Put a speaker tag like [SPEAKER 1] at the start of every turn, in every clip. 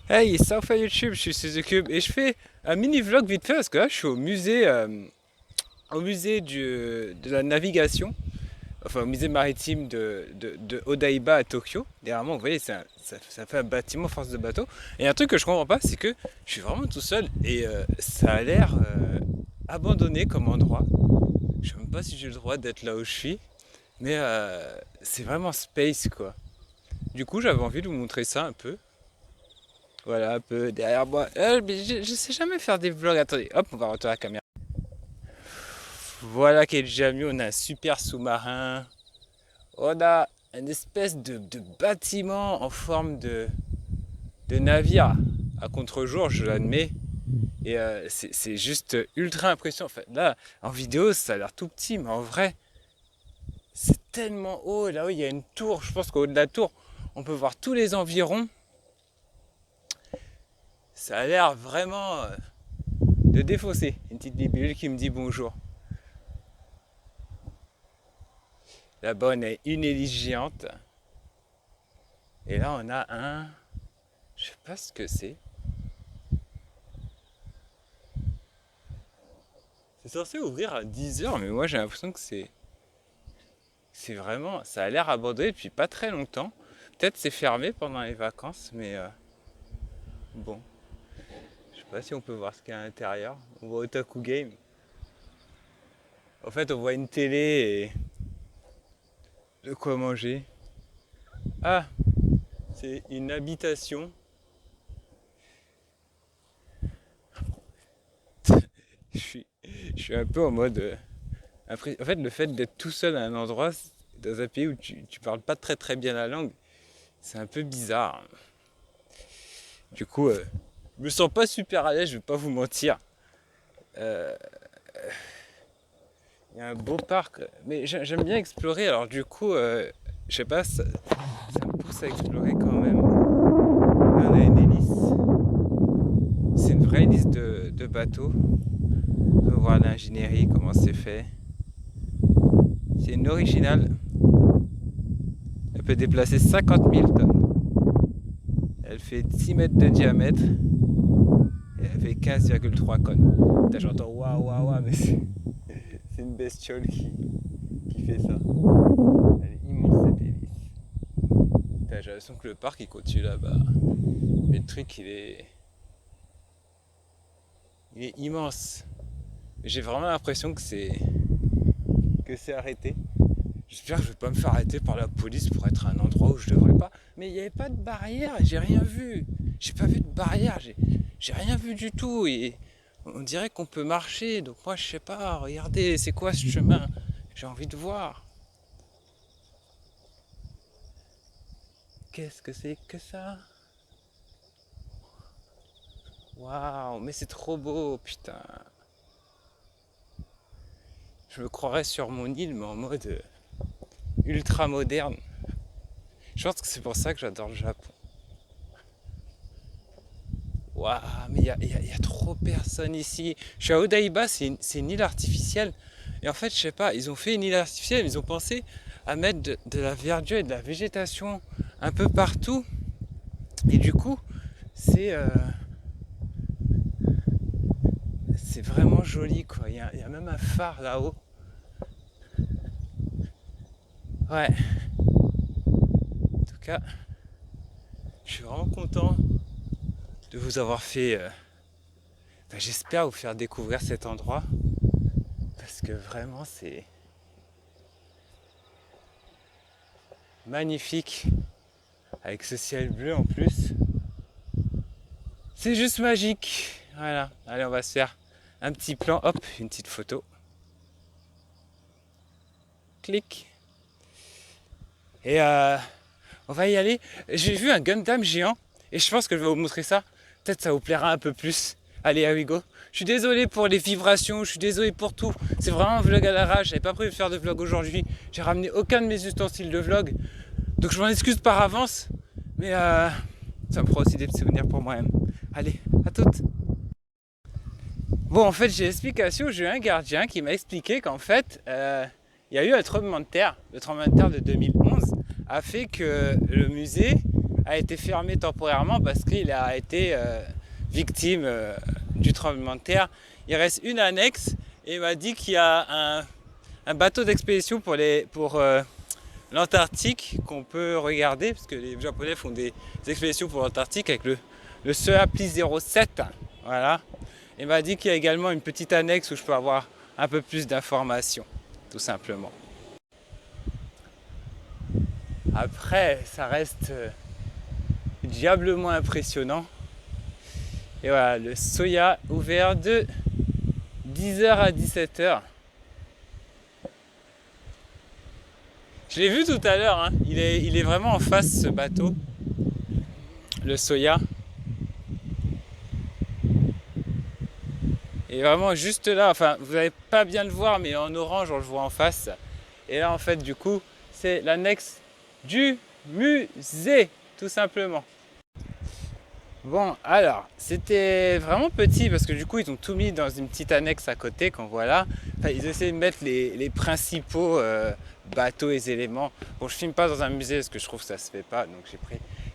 [SPEAKER 1] Hey, salut YouTube, je suis Suzucube et je fais un mini vlog vite fait parce que là je suis au musée de la navigation, enfin au musée maritime de Odaiba à Tokyo. Derrière moi, vous voyez, ça fait un bâtiment force de bateau. Et un truc que je comprends pas, c'est que je suis vraiment tout seul et ça a l'air abandonné comme endroit. Je sais même pas si j'ai le droit d'être là où je suis, mais c'est vraiment space quoi. Du coup, j'avais envie de vous montrer ça un peu. Voilà, un peu derrière moi. Mais je sais jamais faire des vlogs. Attendez, hop, on va retourner la caméra. Voilà qui est déjà mieux. On a un super sous-marin. On a une espèce de bâtiment en forme de navire à contre-jour, je l'admets. Et c'est juste ultra impressionnant. En fait, là, en vidéo, ça a l'air tout petit, mais en vrai, c'est tellement haut. Là-haut, il y a une tour. Je pense qu'au haut de la tour, on peut voir tous les environs. Ça a l'air vraiment de défausser. Une petite libellule qui me dit bonjour. Là-bas, on a une hélice géante. Et là, on a un. Je sais pas ce que c'est. C'est censé ouvrir à 10 h, mais moi j'ai l'impression que c'est vraiment. Ça a l'air abandonné depuis pas très longtemps. Peut-être c'est fermé pendant les vacances, mais bon. Je sais pas si on peut voir ce qu'il y a à l'intérieur. On voit Otaku Game. En fait, on voit une télé et de quoi manger. Ah, c'est une habitation. Je suis, je suis un peu en mode. En fait, le fait d'être tout seul à un endroit, dans un pays où tu parles pas très très bien la langue, c'est un peu bizarre. Du coup, je me sens pas super à l'aise, je vais pas vous mentir. Euh, Il y a un beau parc, mais j'aime bien explorer, alors du coup, je sais pas, ça me pousse à explorer quand même. Là, on a une hélice. C'est une vraie hélice de bateau. On peut voir l'ingénierie, comment c'est fait. C'est une originale. Elle peut déplacer 50 000 tonnes. Elle fait 6 mètres de diamètre et elle fait 15,3 tonnes. J'entends waouh waouh waouh, mais c'est une bestiole qui fait ça. Elle est immense cette hélice. J'ai l'impression que le parc il continue là-bas. Mais le truc il est immense. J'ai vraiment l'impression que c'est arrêté. J'espère que je vais pas me faire arrêter par la police pour être à un endroit où je devrais pas. Mais il n'y avait pas de barrière, j'ai rien vu. J'ai pas vu de barrière, j'ai rien vu du tout. Et on dirait qu'on peut marcher. Donc moi je sais pas, regardez, c'est quoi ce chemin? J'ai envie de voir. Qu'est-ce que c'est que ça? Waouh, mais c'est trop beau, putain. Je me croirais sur mon île, mais en mode ultra moderne. Je pense que c'est pour ça que j'adore le Japon. Waouh, mais il y a trop personne ici. Je suis à Odaiba, c'est une île artificielle. Et en fait, je sais pas, ils ont fait une île artificielle, ils ont pensé à mettre de la verdure et de la végétation un peu partout. Et du coup, c'est euh, c'est vraiment joli quoi. Il y a même un phare là-haut. Ouais, en tout cas, je suis vraiment content de vous avoir fait. Enfin, j'espère vous faire découvrir cet endroit parce que vraiment c'est magnifique avec ce ciel bleu en plus. C'est juste magique. Voilà. Allez, on va se faire un petit plan. Hop, une petite photo. Clic. Et on va y aller. J'ai vu un Gundam géant. Et je pense que je vais vous montrer ça. Peut-être ça vous plaira un peu plus. Allez, here we go. Je suis désolé pour les vibrations. Je suis désolé pour tout. C'est vraiment un vlog à l'arrache. J'avais pas prévu de faire de vlog aujourd'hui. J'ai ramené aucun de mes ustensiles de vlog. Donc je m'en excuse par avance. Mais ça me fera aussi des souvenirs pour moi-même. Allez, à toutes. Bon, en fait, j'ai l'explication. J'ai eu un gardien qui m'a expliqué qu'en fait, il y a eu un tremblement de terre. Le tremblement de terre de 2011 a fait que le musée a été fermé temporairement parce qu'il a été victime du tremblement de terre. Il reste une annexe et il m'a dit qu'il y a un bateau d'expédition pour l'Antarctique qu'on peut regarder, parce que les Japonais font des expéditions pour l'Antarctique avec le Seapli 07. Voilà. Il m'a dit qu'il y a également une petite annexe où je peux avoir un peu plus d'informations, tout simplement. Après, ça reste diablement impressionnant. Et voilà, le Soya ouvert de 10h à 17h. Je l'ai vu tout à l'heure, hein. Il est vraiment en face, ce bateau, le Soya. Et vraiment juste là, enfin vous n'allez pas bien le voir, mais en orange on le voit en face. Et là en fait du coup c'est l'annexe du musée, tout simplement. Bon alors, c'était vraiment petit parce que du coup ils ont tout mis dans une petite annexe à côté qu'on voit là. Enfin, ils essaient de mettre les principaux bateaux et éléments. Bon, je filme pas dans un musée parce que je trouve que ça se fait pas, donc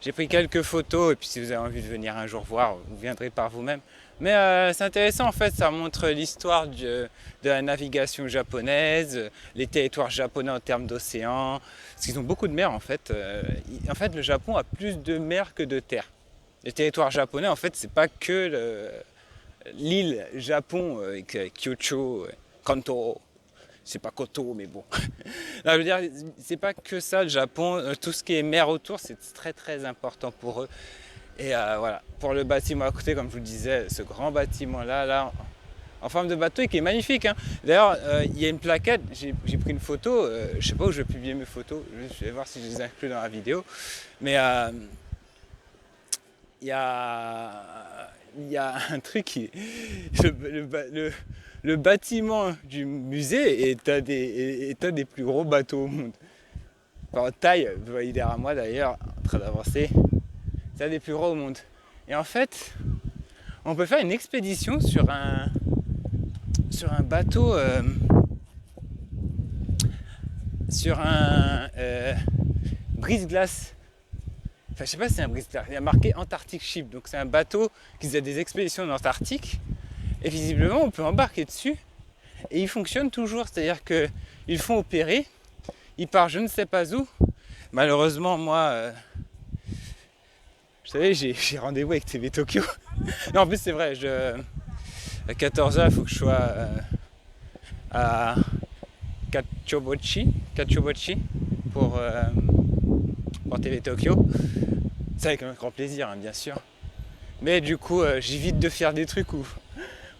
[SPEAKER 1] j'ai pris quelques photos et puis si vous avez envie de venir un jour voir, vous viendrez par vous-même. Mais c'est intéressant en fait, ça montre l'histoire de la navigation japonaise, les territoires japonais en termes d'océan, parce qu'ils ont beaucoup de mers en fait. En fait, le Japon a plus de mers que de terres. Les territoires japonais en fait, c'est pas que l'île Japon, avec Kyushu, Kanto. C'est pas Koto, mais bon. Là, je veux dire, c'est pas que ça le Japon. Tout ce qui est mer autour, c'est très très important pour eux. Et voilà, pour le bâtiment à côté, comme je vous le disais, ce grand bâtiment là, en forme de bateau et qui est magnifique, hein. D'ailleurs, il y a une plaquette, j'ai pris une photo, je sais pas où je vais publier mes photos, je vais voir si je les inclus dans la vidéo. Mais il y a un truc qui... Le bâtiment du musée est un des plus gros bateaux au monde. En taille, vous voyez derrière moi d'ailleurs, en train d'avancer. C'est un des plus gros au monde. Et en fait, on peut faire une expédition sur un bateau, sur un brise-glace. Enfin, je sais pas si c'est un brise-glace. Il y a marqué Antarctic Ship. Donc c'est un bateau qui faisait des expéditions en Antarctique. Et visiblement, on peut embarquer dessus. Et il fonctionne toujours. C'est-à-dire qu'ils font opérer. Il part je ne sais pas où. Malheureusement, moi... vous savez, j'ai rendez-vous avec TV Tokyo. Non, en plus, c'est vrai, à 14h, il faut que je sois à Kachobochi pour TV Tokyo. C'est avec un grand plaisir, hein, bien sûr. Mais du coup, j'évite de faire des trucs où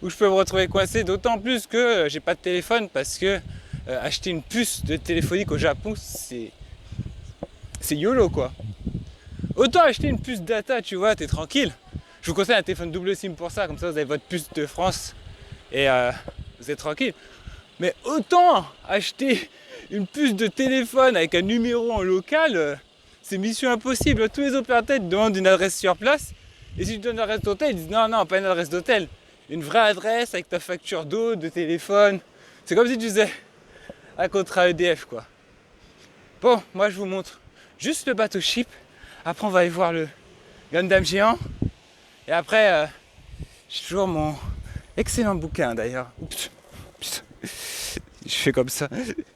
[SPEAKER 1] je peux me retrouver coincé, d'autant plus que j'ai pas de téléphone parce que acheter une puce de téléphonique au Japon, c'est YOLO, quoi. Autant acheter une puce data, tu vois, t'es tranquille. Je vous conseille un téléphone double SIM pour ça, comme ça vous avez votre puce de France et vous êtes tranquille. Mais autant acheter une puce de téléphone avec un numéro en local, c'est mission impossible. Tous les opérateurs te demandent une adresse sur place. Et si tu donnes l'adresse d'hôtel, ils disent non, pas une adresse d'hôtel. Une vraie adresse avec ta facture d'eau, de téléphone. C'est comme si tu faisais un contrat EDF, quoi. Bon, moi je vous montre juste le bateau ship. Après on va aller voir le Gundam géant. Et après, j'ai toujours mon excellent bouquin d'ailleurs. Oups, putain. Je fais comme ça.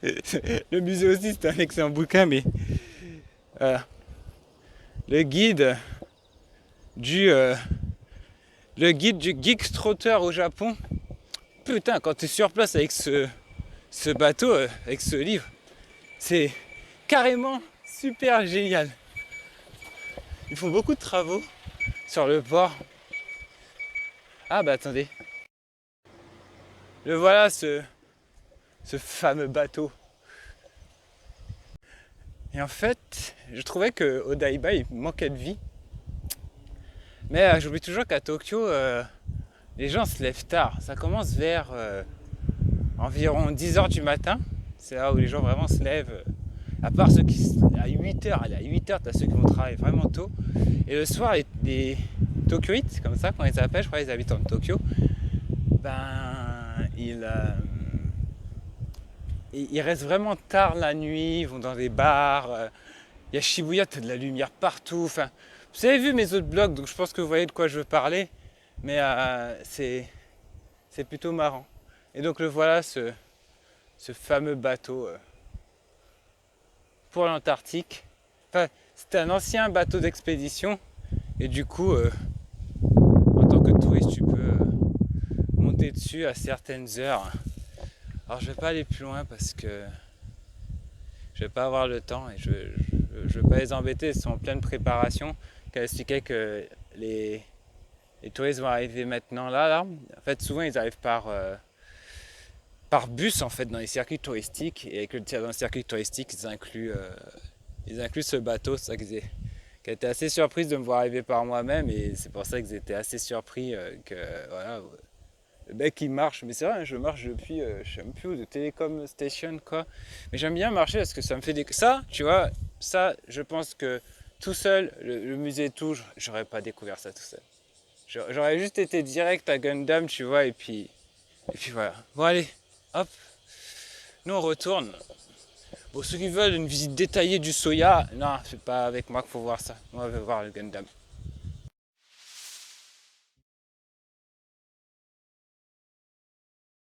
[SPEAKER 1] Le musée aussi c'est un excellent bouquin, mais le guide du Geek Trotter au Japon. Putain, quand tu es sur place avec ce bateau, avec ce livre, c'est carrément super génial. Ils font beaucoup de travaux sur le port. Ah bah attendez. Le voilà, ce fameux bateau. Et en fait, je trouvais que Odaiba il manquait de vie. Mais j'oublie toujours qu'à Tokyo, les gens se lèvent tard. Ça commence vers environ 10h du matin. C'est là où les gens vraiment se lèvent. À part ceux qui... À 8h, allez, à 8h, t'as ceux qui vont travailler vraiment tôt. Et le soir, les Tokyoites, c'est comme ça qu'on les appelle, je crois les habitants de Tokyo, ben, ils restent vraiment tard la nuit, ils vont dans des bars. Il y a Shibuya, t'as de la lumière partout. Enfin, Vous avez vu mes autres blogs, donc je pense que vous voyez de quoi je veux parler. Mais c'est plutôt marrant. Et donc le voilà, ce fameux bateau pour l'Antarctique. Enfin, c'était un ancien bateau d'expédition. Et du coup, en tant que touriste, tu peux monter dessus à certaines heures. Alors je vais pas aller plus loin parce que je vais pas avoir le temps et je veux pas les embêter, ils sont en pleine préparation. Elle expliquait que les touristes vont arriver maintenant là. En fait, souvent ils arrivent par bus en fait dans les circuits touristiques et dans le circuit touristique ils incluent ce bateau. C'est ça qu'ils étaient assez surprise de me voir arriver par moi-même et c'est pour ça qu'ils étaient assez surpris que voilà, le mec il marche. Mais c'est vrai, je marche depuis je sais même plus où, de Telecom Station quoi. Mais j'aime bien marcher parce que ça me fait des... Ça, tu vois, ça je pense que tout seul, le musée et tout, j'aurais pas découvert ça tout seul. J'aurais juste été direct à Gundam, tu vois, et puis voilà. Bon allez, hop, nous on retourne. Bon, ceux qui veulent une visite détaillée du Soya, non, c'est pas avec moi qu'il faut voir ça. On va voir le Gundam.